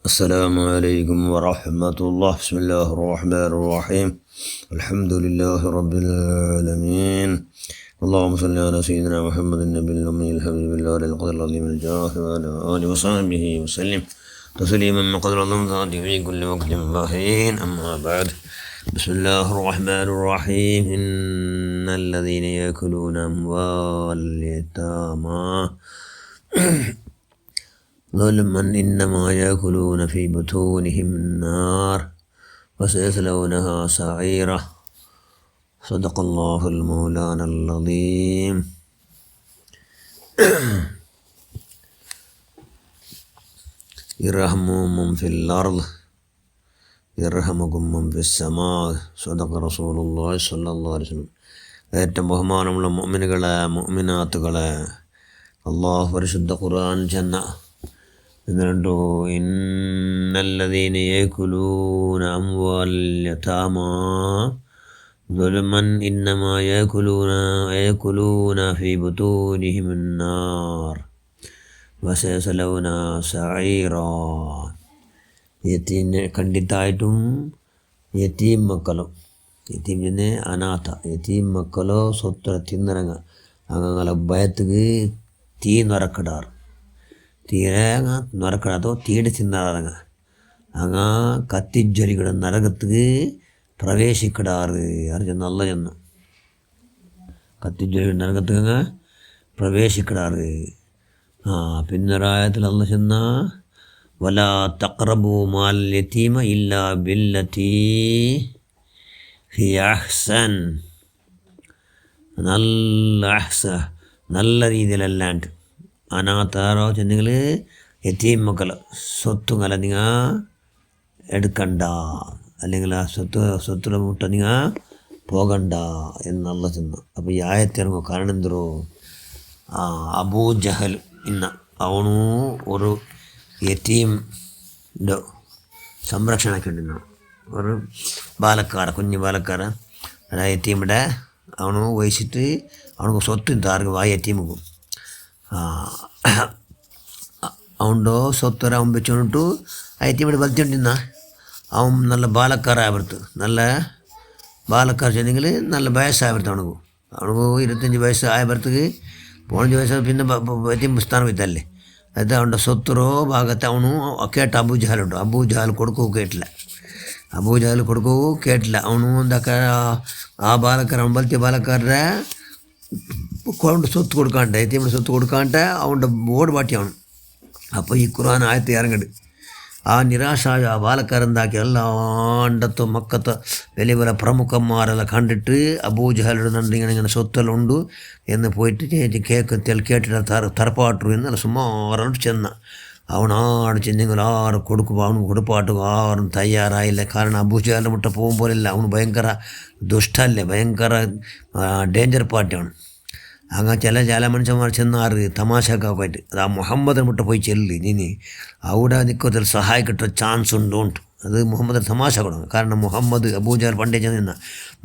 السلام عليكم ورحمة الله. بسم الله الرحمن الرحيم. الحمد لله رب العالمين. اللهم صل على سيدنا محمد النبي الأمي الحبيب الله القدر العظيم الجاه وعلى آله وصحبه وسلم تسليما من قدر الله في كل وقت باهين. أما بعد، بسم الله الرحمن الرحيم. إن الذين يأكلون أموال اليتامى ظلما إنما يأكلون في بطونهم النار وسيصلونها سعيرا. صدق الله المولانا العظيم. يرحموا من في الأرض يرحمكم من في السماء. صدق رسول الله صلى الله عليه وسلم. ഏറ്റവും ബഹുമാനമുള്ള മുഅ്മിനുകളെ മുഅ്മിനാത്തുകളെ, അല്ലാഹു പരിശുദ്ധ ഖുർആൻ ചെന്ന എന്നിട്ടോ ഇന്നല്ലദീന യഅകുലൂന അംവാൽ യതാമാ ളുൽമൻ ഇന്നമാ യഅകുലൂന ഫീ ബുതൂനിഹിം നാർ വസയസ്ലൗന സഈറാ. യതീമിനെ കണ്ടിട്ടായിട്ടും യതീം മക്കളും യതീമിനെ അനാഥ യതീം മക്കളോ സ്വത്ത് തിന്നിറങ്ങ അങ്ങനെ ഭയത്തുക്ക് തീ നൊറക്കിടാറ് തീരങ്ങ നൊറക്കിടാതോ തീയുടെ തിന്നാറങ്ങ അങ്ങ കത്തിജ്വലിക്കിട നരകത്തുക്ക് പ്രവേശിക്കിടാറ്. അത് ചെന്ന് അല്ല ചെന്ന് കത്തിജ്വലി നരകത്തുക്ക് പ്രവേശിക്കിടാറ്. പിന്നൊരായത്തിൽ അല്ല ചെന്ന വലാ തഖ്റബൂ മാൽ യതീമ ഇല്ലാ ബില്ലതീ ഹി അഹ്സൻ. നല്ല രീതിയിലല്ലാണ്ട് അനാഥാരോ ചെന്നെങ്കിൽ യതീം മക്കൾ സ്വത്തുങ്ങളെ നിങ്ങൾ എടുക്കണ്ട, അല്ലെങ്കിൽ ആ സ്വത്തുള്ള മുട്ട നിങ്ങൾ പോകണ്ട എന്നുള്ള ചെന്ന്. അപ്പോൾ ഈ ആയത്തിറങ്ങോ കാരണം എന്തോ അബൂ ജഹൽ ഇന്ന അവണു ഒരു യതീമിൻ്റെ സംരക്ഷണಕ್ಕೆ ഉണ്ടെന്ന ഒരു കുഞ്ഞു ബാലക്കാര ആ യതീമിടെ അവನು ವಹಿಸಿಟ್ಟು ಅವನಿಗೆ ಸ್ವತ್ತು ತಾರ್ಗೆ ಆ ಯತೀಮಿಗೂ ಅವನು സ്വത്ത് അവൻ വെച്ചോണ്ടിട്ടു ആ യത്തീമിടെ ബലിച്ചുകൊണ്ടിരുന്ന അവൻ നല്ല ബാലക്കാര ആവർത്ത് നല്ല ബാലക്കാർ ചെന്നെങ്കിൽ നല്ല വയസ്സായവർത്ത് അവനക്ക് 25 വയസ്സ് ആയവർത്തക്ക് 15 വയസ്സ് പിന്നെ യതീം സ്ഥാനം ಇತ್ತಲ್ಲಿ. ಅದು ಅವನ ಸೊತ್ತರೋ ಭಾಗತ್ತೆ ಅವನು ಕೇಟ ಅಬೂ ಜಹಲ್ ಉಂಟು. ಅಬೂ ಜಹಲ್ ಕೊಡ್ಕೋವು ಕೇಟಲ್ಲ ಅವನು ಒಂದಕ್ಕ ಆ ಬಾಲಕರ ಅವನ ಬಲ್ತಿ ಬಾಲಕರ ಕೊಂಡು ಸೊತ್ತು കൊടുക്കാണ്ട് യതീമിന് സ്വത്ത് കൊടുക്കാണ്ട് അവൻ്റെ ഓട് പാട്ടി അവನು. അപ്പോൾ ഈ ഖുർആൻ ആയത്ത് ഇറങ്ങണ്ട്. ആ നിരാശായ ആ ബാലക്കാരെന്താക്കി എല്ലാണ്ടത്തും മക്കത്ത് വലിയ വലിയ പ്രമുഖന്മാരെല്ലാം കണ്ടിട്ട് അബൂ ജഹലുടെ നണ്ട് ഇങ്ങനെ സ്വത്തെല്ലാം ഉണ്ട് എന്ന് പോയിട്ട് കേട്ടിട്ട് തറപ്പാട്ടു എന്നല്ല സുമാറോട്ട് ചെന്ന അവനാട് ചെന്നെങ്കിൽ ആറ് കൊടുക്കുമ്പോൾ അവന് കൊടുപ്പാട്ട് ആറും തയ്യാറായില്ല. കാരണം അബൂ ജഹലിൻ്റെ മുട്ട പോകുമ്പോഴല്ല അവന് ഭയങ്കര ദുഷ്ടല്ലേ, ഭയങ്കര ഡേഞ്ചർ പാർട്ടിയാണ്. അങ്ങനെ ചില മനുഷ്യന്മാർ ചെന്നാറ് തമാശക്കായിട്ട് അത് ആ മുഹമ്മദിന് മുട്ട പോയി ചെല്ലി നീ അവിടെ നിൽക്കത്തിൽ സഹായിക്കിട്ട ചാൻസ് ഉണ്ടോണ്ട്. അത് മുഹമ്മദിന് തമാശ കൊടുക്കും. കാരണം മുഹമ്മദ് അബൂ ജഹൽ പണ്ടേ ചെന്ന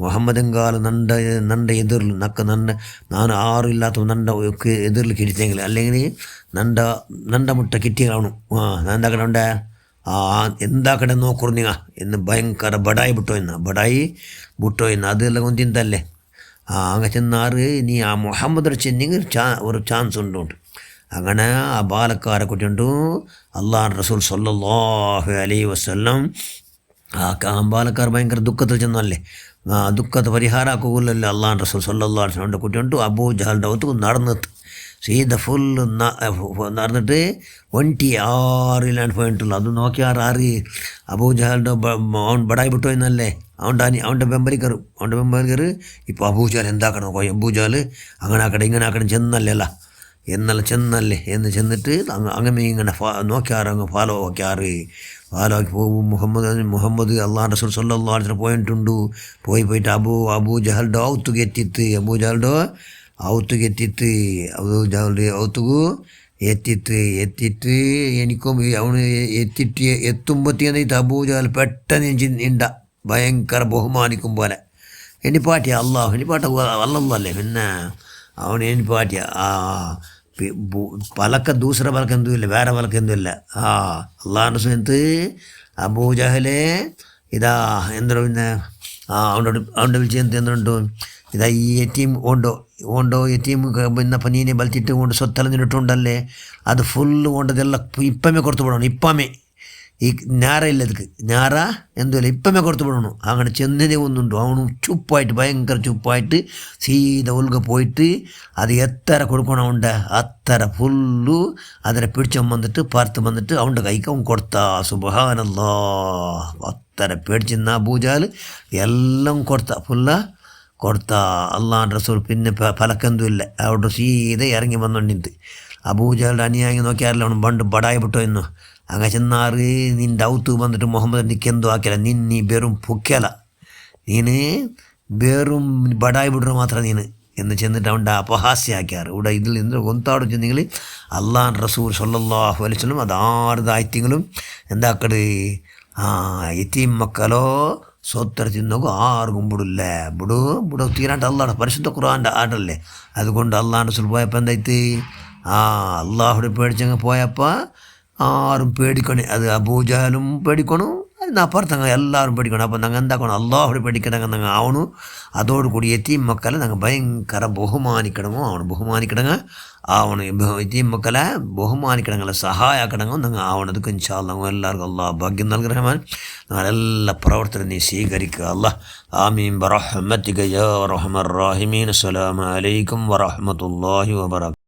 മുഹമ്മദെങ്കാലും നണ്ട എതിർൽ ನಾನು ಆರು ಇಲ್ಲಾತ ನಂಡ ಎದುರ್ಲಿ ಕಿಡಿತೆಂಗಿಲ್ಲ അല്ലെങ്കിൽ ನಂಡ ಮುಟ್ಟ ಕಿಟ್ಟಿ ಅವನು ನಂದ ಕಡೆ ಉಂಡೆ ಎಂದ ಕಡೆ ನೋಕರು ನೀಗ ಎಂದು ಭಯಂಕರ ಬಡಾಯಿ ಬಿಟ್ಟೋ ಇನ್ನು ಅದೆಲ್ಲ ಒಂದಿಂತಲ್ಲೇ അങ്ങ് ചെന്നാറ് നീ ആ മുഹമ്മദ് ചെന്നെങ്കിൽ ഒരു ചാൻസ് ഉണ്ട്. അങ്ങനെ ആ ബാലക്കാരെ കുട്ടിയുണ്ട് അള്ളാഹു റസൂൽ സല്ലല്ലാഹു അലൈഹി വസല്ലം ആ ബാലക്കാർ ഭയങ്കര ദുഃഖത്തിൽ ചെന്നല്ലേ, ദുഃഖത്തെ പരിഹാരം ആക്കുകയില്ലല്ലോ. അള്ളാഹു റസൂൽ സല്ലല്ലാഹു അലൈഹി വസല്ലം കുട്ടിയുണ്ട് അബൂ ജഹലിൻ്റെ ഒത്തുക്ക് നടന്നിട്ട് സീത ഫുള്ള് നടന്നിട്ട് 26 പോയിട്ടുള്ളൂ. അത് നോക്കിയാറ് അബൂ ജഹലിൻ്റെ അവൻ ബടായി വിട്ടു എന്നല്ലേ അവൻ്റെ ബെമ്പലിക്കറ് ഇപ്പോൾ അബൂ ജഹൽ എന്താക്കണം അബൂ ജഹൽ അങ്ങനെ ആക്കട്ടെ ഇങ്ങനെ ആക്കണം ചെന്നല്ലേ ചെന്നല്ലേ എന്ന് ചെന്നിട്ട് അങ്ങനെ ഇങ്ങനെ നോക്കിയാറ് അങ്ങ് ഫാലോ ആക്കി പോകും. മുഹമ്മദ് അള്ളാഹു റസൂൽ സല്ലല്ലാഹു അലൈഹി വസല്ലം പോയിട്ടുണ്ട്. പോയിട്ട് അബൂ ജഹലിൻ്റെ ഔത്തുക്ക് എത്തിത്ത് അബൂ ജഹലിൻ്റെ ഔത്തുകു എത്തിയിട്ട് എനിക്കും അവന് എത്തുമ്പോഴത്തേക്ക് അബൂ ജഹൽ പെട്ടെന്ന് ഇണ്ട ഭയങ്കര ബഹുമാനിക്കും പോലെ എണ്ണിപ്പാട്ടിയ അള്ളാഹു എണ്ണിപ്പാട്ട അല്ലല്ലേ പിന്നെ അവൻ എണ്ണിപ്പാട്ടിയ പലക്ക ദൂസറ പലക്കെന്തുമില്ല, വേറെ പലക്കെന്തുമില്ല. അള്ളാഹ് റസൂൽ എന്ത് അബൂജഹലെ ഇതാ എന്താ പിന്നെ അവൻ്റെ വിളിച്ച് എന്തുണ്ടോ ഇതാ ഈ എറ്റീം ഓണ്ടോ എറ്റീം പിന്നപ്പം നീനെ ബലിച്ചിട്ട് കൊണ്ട് സ്വത്തലഞ്ഞിട്ടുണ്ടല്ലേ, അത് ഫുള്ള് കൊണ്ടതെല്ലാം ഇപ്പമേ കൊടുത്തു വിടണം. ഇപ്പമേ ഈ ഞാറ ഇല്ല ഇതൊക്കെ ഞാറ എന്തുമില്ല, ഇപ്പമേ കൊടുത്തു വിടണം. അങ്ങനെ ചെന്നതേ ഒന്നുണ്ടോ അവനും ചുപ്പായിട്ട് ഭയങ്കര ചുപ്പായിട്ട് സീത ഉൽക പോയിട്ട് അത് എത്ര കൊടുക്കണം ഉണ്ട് അത്ര ഫുള്ളു അതിനെ പിടിച്ചു വന്നിട്ട് പാർത്ത് വന്നിട്ട് അവൻ്റെ കൈക്ക് അവൻ കൊടുത്താ. സുബ്ഹാനല്ലാ, അത്ര പേടിച്ചിരുന്ന അബൂജഹൽ എല്ലാം കൊടുത്താ, ഫുള്ള കൊടുത്താ. അള്ളാഹുവിൻ്റെ റസൂൽ പിന്നെ പലക്കെന്തുമില്ല, അവിടെ സീത ഇറങ്ങി വന്നോണ്ടിട്ട് അബൂജഹലിൻ്റെ അനുയായി നോക്കിയാരല്ലോ അവൻ പണ്ട് ബടായി വിട്ടോ എന്നു. അങ്ങനെ ചെന്നാറ് നിൻ്റെ ഔത്ത് വന്നിട്ട് മുഹമ്മദ് നിൽക്കെന്തോ ആക്കിയല്ല, നീ വെറും പൊക്കിയല, നീന് വെറും ബടായി വിടുക മാത്രം നീന് എന്ന് ചെന്നിട്ട് അവൻ്റെ അപഹാസ്യമാക്കിയാറ്. ഇവിടെ ഇതിൽ നിന്ന് ഒന്നാട് ചെന്നെങ്കിൽ അള്ളാഹുവിൻ്റെ റസൂൽ സ്വല്ലല്ലാഹു അലൈഹി വസല്ലം അത് 6 ആയത്തുകളും എന്താക്കട് യതീം മക്കളോ സ്വത്തര തിന്നോക്കും ആർക്കും വിടില്ല, വിടു തീരാണ്ട് അള്ളാഹുടെ പരിശുദ്ധ ഖുർആൻ്റെ ആടല്ലേ. അതുകൊണ്ട് അള്ളാഹുൻ്റെ റസൂൽ പോയപ്പോൾ എന്തായിട്ട് അള്ളാഹുടെ പേടിച്ചങ്ങ് പോയപ്പോൾ ആരും പേടിക്കണേ, അത് അബൂജഹലും പേടിക്കണം, അതിനപ്പുറത്തങ്ങ് എല്ലാവരും പേടിക്കണം. അപ്പോൾ ഞങ്ങൾ എന്താക്കണം, അള്ളാഹുടെ പേടിക്കണമെങ്കിൽ ഞങ്ങൾ ആവണു. അതോടുകൂടി യതീം മക്കളെ ഞങ്ങൾ ഭയങ്കര ബഹുമാനിക്കണമോ ആവണം, ബഹുമാനിക്കണമെങ്കിൽ ആവണം. യതീം മക്കളെ ബഹുമാനിക്കണമെങ്കിൽ സഹായക്കണമെങ്കിൽ ഞങ്ങൾ ആവണം. അതൊക്കെ ഇൻഷാ അല്ലാഹ് എല്ലാവർക്കും അള്ളാഹ് ഭാഗ്യം നൽകണം. ഞങ്ങളെല്ലാ പ്രവർത്തനം നീ സ്വീകരിക്കുക അല്ലാഹ്. ആമീൻ ബിറഹ്മതിക യാ അർഹമർ റഹീമീൻ. അസ്സലാമു അലൈക്കും വറഹ്മത്തുള്ളാഹി വബറകാതുഹു.